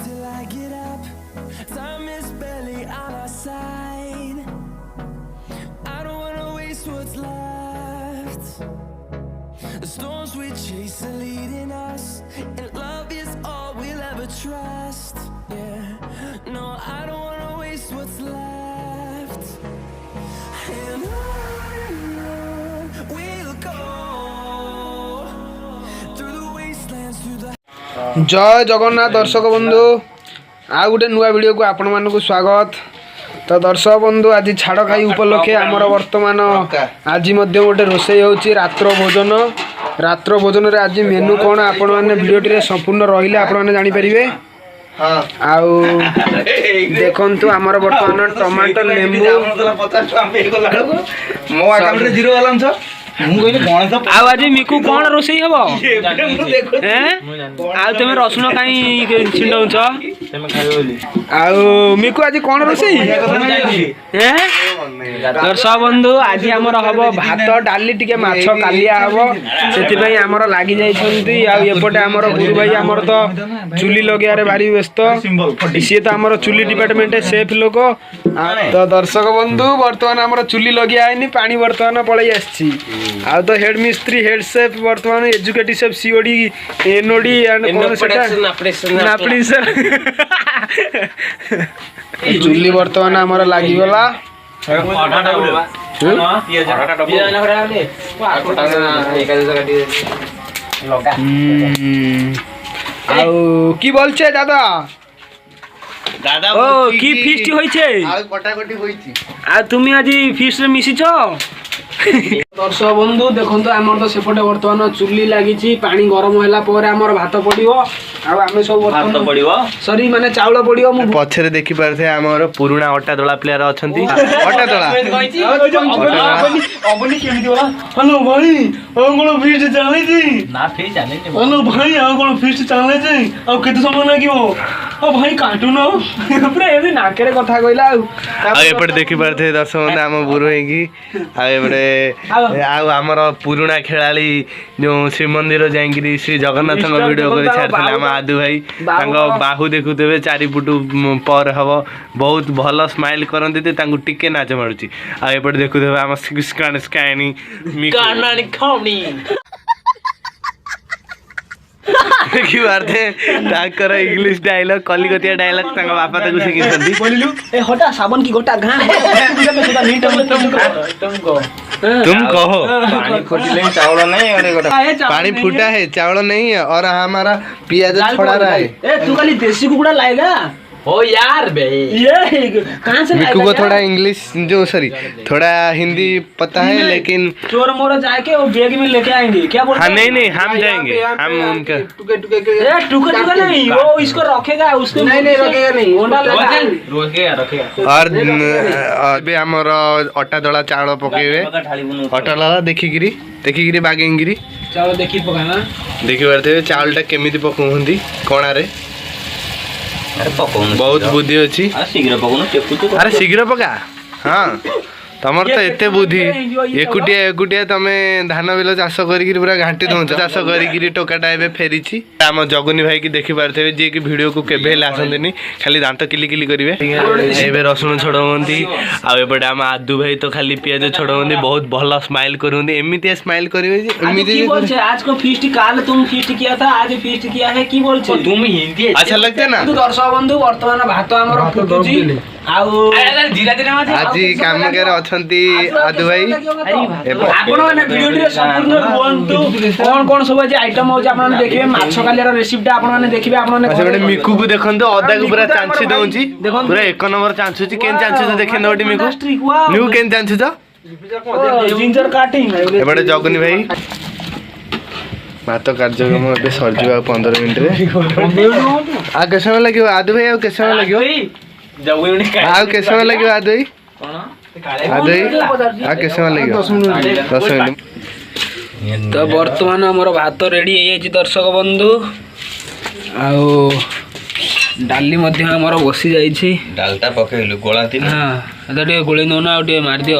till I get up. Time is barely on our side. I don't wanna waste what's left. The storms we chase are leading us, and love is all we'll ever trust. Yeah, no, I don't wanna waste what's left. And on we'll go through the wastelands, through the जय जगन्नाथ दर्शक बंधु आ गोटे नुआ video को आपण मानक स्वागत। तो दर्शक बंधु आज छाड़ खाई उपलक्षे आमर वर्तमान आज गोटे रोषे होची रात्र भोजन रे आज मेनू कौन आपण मैंने वीडियो संपूर्ण रही आप जानी पारे। आउ देखंतु आमर वर्तमान टमाटर लेंबू मो अकाउंट रे जीरो बैलेंस आज मिकु कौन रोषे हम तुम रसुण कहीं छिंडौच मिकु आज कौन रोषे दर्शक बंधु आज आमर हम भात डाली टिके माछ कालिया हम से आमर लगी जापटे आमर गुरु भाई आमर तो चुली लगे भारी व्यस्त सी तो आमर चुली डिपार्टमेंट सेफ लोक। तो दर्शक बंधु बर्तमान आमर चुली लगे आईनी पानी बर्तमान पलि आसी आ तो हेड मिस्त्री हेड सेफ बर्तमान educative safe COD NOD and चुली बर्तमान आमर लगी गला की बोलछे दादा दादा ओ की फीस्ट होइछे आ कटाकटी होइछि आ तुम आज फीस्ट रे मिसिछो दर्शक बंधु देखो आमर तो सेपटे बर्तमान चुली लगी पानी गरम है आमर भात पड़ो आम सब सरी माने चाउल पड़ो पछरे देखि पारथे आमर पुराना अटा दला प्लेयर अछंती अटा दला अबनी केमिति होला हेलो भाई आ कोन फीस्ट चले छी ना फीस्ट चले छी हेलो भाई आ कोन फीस्ट चले छी आ केते समय लागिवो आ भाई काटू न पूरा एबे नाकेरे कथा कहला आ एपटे देखि पारथे दर्शक आम बुरो हेगी आ एपटे आमर पुराना खेलाड़ी जो श्रीमंदिर जाइए श्री जगन्नाथ वीडियो कर छाड़ी आम आदु भाई बाहु देखुवे 4 फुट पर हम बहुत भल स्माइल करते टिके नाच मारूँ आएपटे देखुवे आम देखी पारे इंग्लीश डायलॉग कलिकतिया डायलॉग बापा तक शिखी हटा साबन की गोटा घाम तुम कहो पानी फूटा है चावल नहीं है और हमारा प्याज छोड़ा रहा है तू खाली देसी कुकुड़ा लाएगा ओ यार बे ये कहां से मिकू को थोड़ा इंग्लिश जो सॉरी थोड़ा हिंदी पता है लेकिन चोर मोर जाके वो बैग में लेके आएंगे क्या बोलते हैं? हाँ नहीं हम जाएंगे हम उनका टुका नहीं वो इसको रखेगा उसको नहीं रखेगा नहीं रखेगा और अबे हमर अटा दला चावल पकेबे अटा दला देखिगिरी बागेंगिरी चावल देखि पकाना देखि पारथे चावलटा केमिति पकोहंदी कोणा रे बहुत बुद्धि अच्छी अरे शीघ्र पका हाँ तमर तो एते बुद्धि एकुटिया तमे धान बिल चाष कर पूरा घाटी दौच चाष कर टोकाटा ए फेरी आम जगुनी भाई की देखी पारे जी कि वीडियो को केबे आसती खाली दांत किली किली करेंगे ए रसुण छोड़ती आउपटे आम आदू भाई तो खाली पियाज छोड़ती बहुत भल स्माइल करते एमती स्माइल करेंगे आज को फीस्ट काल तुम फीस्ट किया था आज फीस्ट किया है की बोल तुम हिंदी अच्छा लगता है ना दर्शक बंधु वर्तमान भात आमर फुटुची आज काम कर अछंती आदू भाई आपण माने वीडियो रे संपूर्ण रुहंतु कोन सब जे आइटम हो जे आपण माने देखिबे माछ कालियार रेसिपी आपण माने देखिबे आपण माने अच्छा मिकू को देखंतु अदा को पूरा चांची दउची पूरा एक नंबर चांचुची केन चांचु देखेन ओटी मिकू न्यू केन चांचु जिंजर काटिंग एबडे जगनी भाई भात कार्यक्रम ए सरजिवा 15 मिनिट रे आ के समय लगियो आदू भाई आ के समय लगियो आ के समय लगियो आदू भाई आ के समय लगियो 10 मिनिट तो वर्तमान हमर भात रेडी है दर्शक बंधु आउ डाली मध्य हमर बसी जाइछि डालटा पकेलु गोलाती हां अदे गोळे नोना आ मार दियो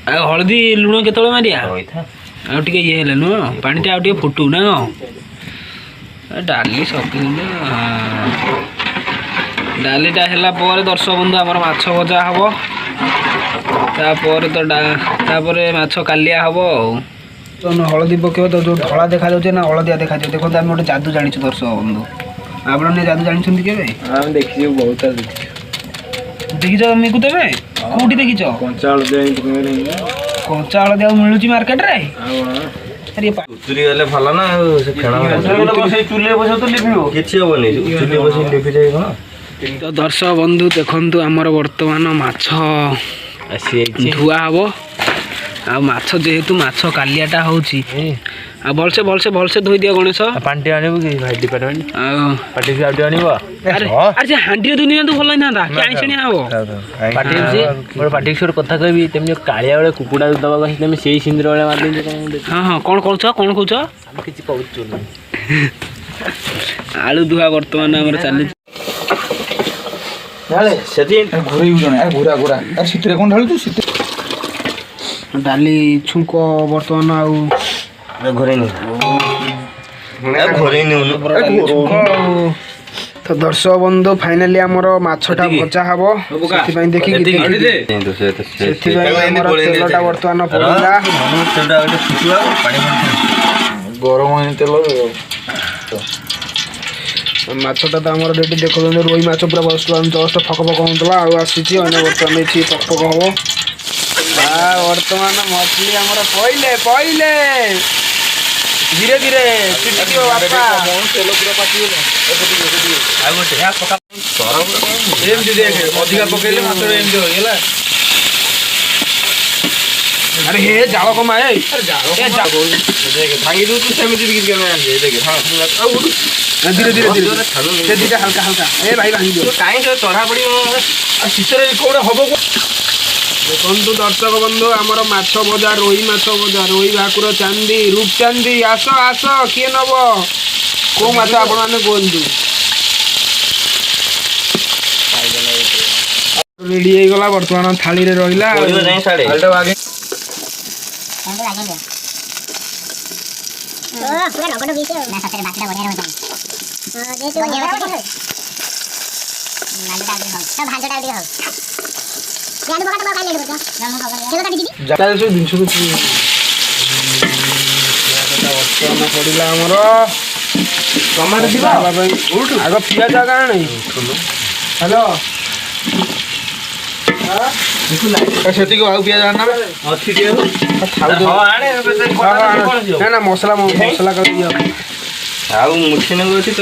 आ हळदी लुण केतळे मारिया आ टिके ये हेले नु पानी टा आ टिके फुटू ना ଡାଲି ସଫିସିଏଣ୍ଟ। ଡାଲିଟା ହେଲା ପରେ ଦର୍ଶକ ବନ୍ଧୁ ଆମର ମାଛ ଭଜା ହବ। ତାପରେ ତାପରେ ମାଛ କାଲିଆ ହବ ଆଉ। ହଳଦୀ ପକେଇବ ତ ଯୋଉ ଧଳା ଦେଖାଯାଉଛି ନା ହଳଦିଆ ଦେଖାଯାଉଛି। ଦେଖନ୍ତୁ ଆମେ ଗୋଟେ ଯାଦୁ ଜାଣିଛୁ ଦର୍ଶକ ବନ୍ଧୁ। ଆପଣ ଯାଦୁ ଜାଣିଛନ୍ତି କେବେ? ଆମେ ଦେଖିଛୁ ବହୁତ ଥର ଦେଖିଛୁ। ଦେଖିଛ ମିକୁ ତେବେ? କୋଉଠି ଦେଖିଛ? କଞ୍ଚା ହଳଦୀ କଞ୍ଚା ହଳଦୀ ଆଉ ମିଳୁଛି ମାର୍କେଟରେ? ଉତୁରି ଗଲେ ଭଲ ନା ଆଉ ସେ ଫେଣ ଚୁଲିରେ ବସେଇ ତ ଲିଭିବ କିଛି ହବନି ଚୁଲି ବସେଇ ଲିଭିଯାଏ କଣ। ତ ଦର୍ଶକ ବନ୍ଧୁ ଦେଖନ୍ତୁ ଆମର ବର୍ତ୍ତମାନ ମାଛ ଧୁଆ ହବ। ଆଉ ମାଛ ଯେହେତୁ ମାଛ କାଲିଆଟା ହଉଛି ଆଉ ଭଲସେ ଧୋଇ ଦିଅ ଗଣେଶ। ପାଣି ଆଣିବୁ କି ଭାଇ ଡିପାର୍ଟମେଣ୍ଟ ଆଉ ପାଟି ଆଉ ଟିକେ ଆଣିବ। ଆରେ ସେ ହାଣ୍ଡିରେ ଧୋଇ ନିଅନ୍ତୁ ଭଲ ହେଇଥାନ୍ତା। କି ଆଇଁଷଣିଆ ହବ। ପାଟିକି ଗୋଟେ କଥା କହିବି ତେମନି କାଳିଆ ବେଳେ କୁକୁଡ଼ା ଦବାକୁ ଆସି ତମେ ସେଇ ସିନ୍ଦୁର ବେଳେ ମାରିଦେଇଛ କଣ? ହଁ କଣ କହୁଛ? ଆମେ କିଛି କହୁଛୁ ନା। ଆଳୁ ଧୁଆ ବର୍ତ୍ତମାନ ଆମର ଚାଲିଛି। ଡାଲି ଛୁଙ୍କ ବର୍ତ୍ତମାନ ଆଉ ତ ଦର୍ଶକ ବନ୍ଧୁ ଫାଇନାଲି ଆମର ମାଛଟା ଭଜା ହବ। ସେଥିପାଇଁ ଦେଖିକି ସେଥିପାଇଁ ଆମର ତେଲଟା ବର୍ତ୍ତମାନ ପଡ଼ିଲା। ଗରମ ତେଲ ମାଛଟା ତ ଆମର ରେଡ଼ି ଦେଖୁଛନ୍ତି। ରୋହି ମାଛ ପୁରା ବର୍ତ୍ତମାନ ଜଷ୍ଟ ଫକ ହେଉଥିଲା ଆଉ ଆସିଛି ଅନ୍ୟ ବର୍ତ୍ତମାନ ଏଠି ଫକ ହବ। ବର୍ତ୍ତମାନ ମଛଲି ଆମର ପଇଲେ ଧୀରେ ଧୀରେ ଛିଟିକିବ ବାପା। ଅଧିକା ପକେଇଲେ ମାଛ ଏମିତି ହେଇଗଲା। ଆରେ ହେ ଜାଳ କମା ଭାଙ୍ଗି ଦଉଛୁ ସେମିତି ଧୀରେ ସେ ଦିଟା ହାଲକା ଏ ଭାଇ ଭାଙ୍ଗି ଦିଅ। କାହିଁ ଚଢା ପଡିବ ଶୀତରେ କୋଉଟା ହବ? ଦେଖନ୍ତୁ ଦର୍ଶକ ବନ୍ଧୁ ଆମର ମାଛ ଭଜା ରୋହି ମାଛ ଭଜା ରୋହି ଭାକୁର ଚାନ୍ଦି ରୂପଚାନ୍ଦି ଆସ କିଏ ନବ? କୋଉ ମାଛ ଆପଣମାନେ କୁହନ୍ତୁ? ରେଡି ହେଇଗଲା ବର୍ତ୍ତମାନ ଥାଳିରେ ରହିଲା। ପଡ଼ିଲା ଆମର ଟମାଟୋ ଯିବା ପାଇଁ ଆଗ ପିଆଜ ଆଣେ। ହ୍ୟାଲୋ ସେତିକି ଆଉ ପିଆଜ ଆଣ ନା ମସଲା କରିଦିଅ। ଆଉ ମୁଠି ନେବୁ ଅଛି ତ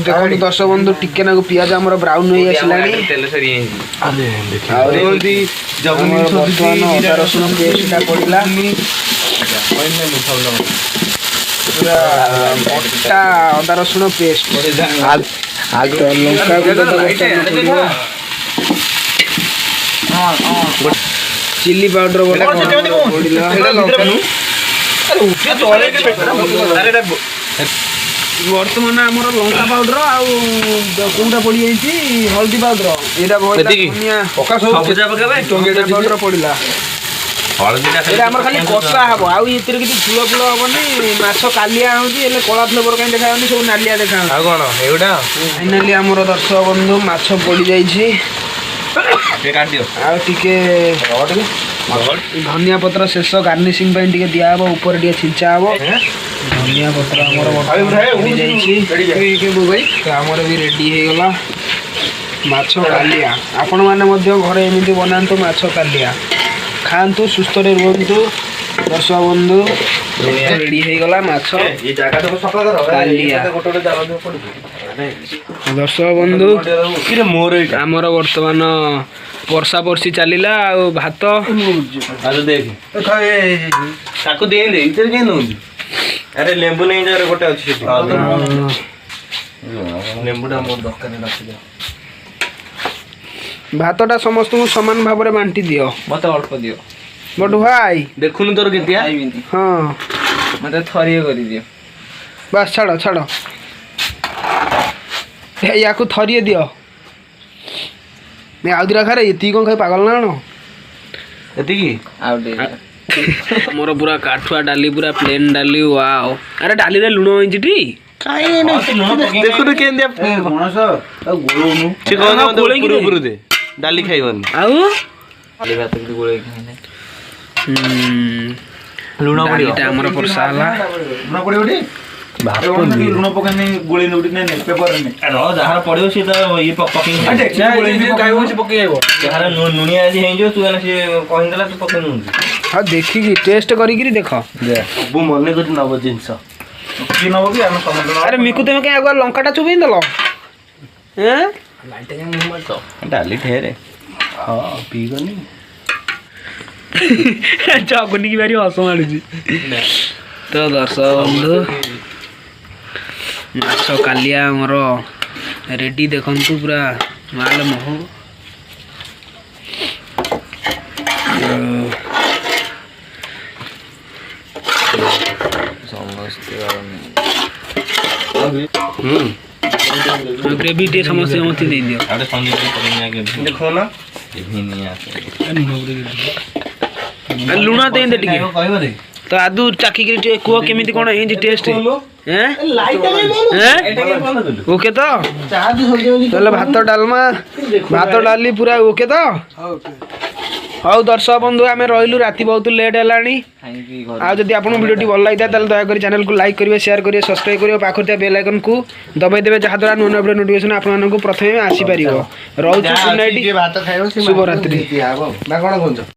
ଦେଖନ୍ତୁ ଦର୍ଶକ ବନ୍ଧୁ ଟିକେ ନାକୁ ପିଆଜ ଆମର ବ୍ରାଉନ୍ ହେଇ ଆସିଲାଣି। ଅଦା ରସୁଣ ପେଷ୍ଟଟା ପଡ଼ିଲା। ପୁରା ବଟା ଅଦା ରସୁଣ ପେଷ୍ଟ ଲଙ୍କା ଚିଲି ପାଉଡର ବର୍ତ୍ତମାନ ଆମର ଲଙ୍କା ପାଉଡର ଆଉ କୋଉଟା ପଡ଼ିଯାଇଛି ହଳଦୀ ପାଉଡର ଏଇଟା ପାଉଡର ପଡ଼ିଲା। ଏଇଟା ଆମର ଖାଲି କଷା ହବ ଆଉ ଏଥିରେ କିଛି ଫୁଳ ହବନି। ମାଛ କାଲିଆ ହଉଛି ହେଲେ କଳା ଫ୍ଲେଭର କାହିଁ ଦେଖାଯାଉନି ସବୁ ନାଲିଆ ଦେଖାଯାଉଛି। ଆଉ କଣ ଏଇଟା ଫାଇନାଲି ଆମର ଦର୍ଶକ ବନ୍ଧୁ ମାଛ ପଡ଼ିଯାଇଛି। ଆଉ ଟିକେ ଧନିଆ ପତ୍ର ଶେଷ ଗାର୍ନିସିଂ ପାଇଁ ଟିକେ ଦିଆହବ ଉପରେ ଟିକେ ଛିଞ୍ଚା ହବ। ଧନିଆ ପତ୍ର ଆମର ପଡ଼ିଯାଇଛି। ଆମର ବି ରେଡ଼ି ହେଇଗଲା ମାଛ କାଲିଆ। ଆପଣମାନେ ମଧ୍ୟ ଘରେ ଏମିତି ବନାନ୍ତୁ ମାଛ କାଲିଆ ଖାଆନ୍ତୁ ସୁସ୍ଥରେ ରୁହନ୍ତୁ। ଦର୍ଶକ ବନ୍ଧୁ ରେଡ଼ି ହେଇଗଲା ମାଛ କାଲିଆ। ଦର୍ଶକ ବନ୍ଧୁ ଆମର ବର୍ତ୍ତମାନ ବର୍ଷା ଚାଲିଲା ଆଉ ଭାତ ତାକୁ ଆରେ ଲେମ୍ବୁ ନେଇ ଯାରେ ଗୋଟେ ଅଛି ସେଠି ଲେମ୍ବୁଟା ମୋର ଦରକାର ରଖିଦିଅ। ଭାତଟା ସମସ୍ତଙ୍କୁ ସମାନ ଭାବରେ ବାଣ୍ଟି ଦିଅ। ମତେ ଅଳ୍ପ ଦିଅ ବଟ ଭାଇ ଦେଖୁନୁ ତୋର କେତେ ହଁ ମତେ ଥରିଏ କରିଦିଅ। ବାସ୍ ଛାଡ଼ ୟାକୁ ଥରିଏ ଦିଅ। ଆଉ ଦିଟା ଖାରେ ଏତିକି କ'ଣ ଖାଇ ପାଗଳ ନା କ'ଣ? ଏତିକି ଆଉ ଟିକେ ମୋର ପୁରା କାଠୁଆ ଡାଲି ପୁରା ପ୍ଲେନ୍ ଡାଲି ୱାଓ ଆରେ ଡାଲିରେ ଲୁଣ ହେଇଛି ଟି ଦେଖୁନୁ କେମିତିଆ ସେ କଣ ଉପରୁ ଦେ ଡାଲି ଖାଇବନି ଆଉ ଲୁଣ ଡାଲିଟା ଆମର ବର୍ଷା ହେଲା ଲୁଣ ପକାନି ଗୋଳେଇ ନଉଟି ନାଇଁ ପେପର ନେ ଯାହାର ପଡିବ ସେ ତ ଇଏ ପକେଇ ଯାହାର ନୁଣିଆ ଆଜି ହେଇଯିବ ତୁ ସେ କହିଦେଲା ତୁ ପକେଇ ନଉଛୁ ହଁ ଦେଖିକି ଟେଷ୍ଟ କରିକିରି ଦେଖ ସବୁ ମନେ କରି ନବ ଜିନିଷ କିଏ ନବ କି ଆମେ ସମସ୍ତେ ଆରେ ମିକୁ ତମେ କାଇଁ ଆଗୁଆ ଲଙ୍କାଟା ଚୁବେଇ ଦେଲ ଡାଲି ଠେରେ ହଁ ପିଇବନି ଜଗୁନି କି ଭାରି ହସ ମାଡୁଛି ତ ଦର୍ଶକ ବନ୍ଧୁ ମାଛ କାଲିଆ ଆମର ରେଡି ଦେଖନ୍ତୁ ପୁରା ମାଲ ମହ ଗ୍ରେଭି ଟିକେ ସମସ୍ତେ ସମସ୍ତେ ଦେଇଦିଅ ଲୁଣ ଦେଇଦେ ଟିକେ ତ ଆଦୁ ଚାକିକି ଟିକେ କୁହ କେମିତି କଣ ହେଇଛି ଟେଷ୍ଟ ଓକେ ତ ତାହେଲେ ଭାତ ଡାଲି ପୁରା ଓକେ ତ ହଉ ଦର୍ଶକ ବନ୍ଧୁ ଆମେ ରହିଲୁ ରାତି ବହୁତ ଲେଟ୍ ହେଲାଣି ଆଉ ଯଦି ଆପଣଙ୍କୁ ଭିଡ଼ିଓଟି ଭଲ ଲାଗିଥାଏ ତାହେଲେ ଦୟାକରି ଚ୍ୟାନେଲକୁ ଲାଇକ୍ କରିବେ ସେୟାର କରିବେ ସବସ୍କ୍ରାଇବ୍ କରିବେ ପାଖରେ ଥିବା ବେଲ୍ ଆଇକନ୍କୁ ଦବାଇ ଦେବେ ଯାହାଦ୍ୱାରା ନୂଆ ନୂଆ ଭିଡ଼ିଓ ନୋଟିଫିକେସନ୍ ଆପଣମାନଙ୍କୁ ପ୍ରଥମେ ଆସିପାରିବ ରହୁଛୁ ଗୁଡ୍ ନାଇଟ୍ ଭାତ ଖାଇବ ଶୁଭରାତ୍ରି ନା କଣ କହୁଛ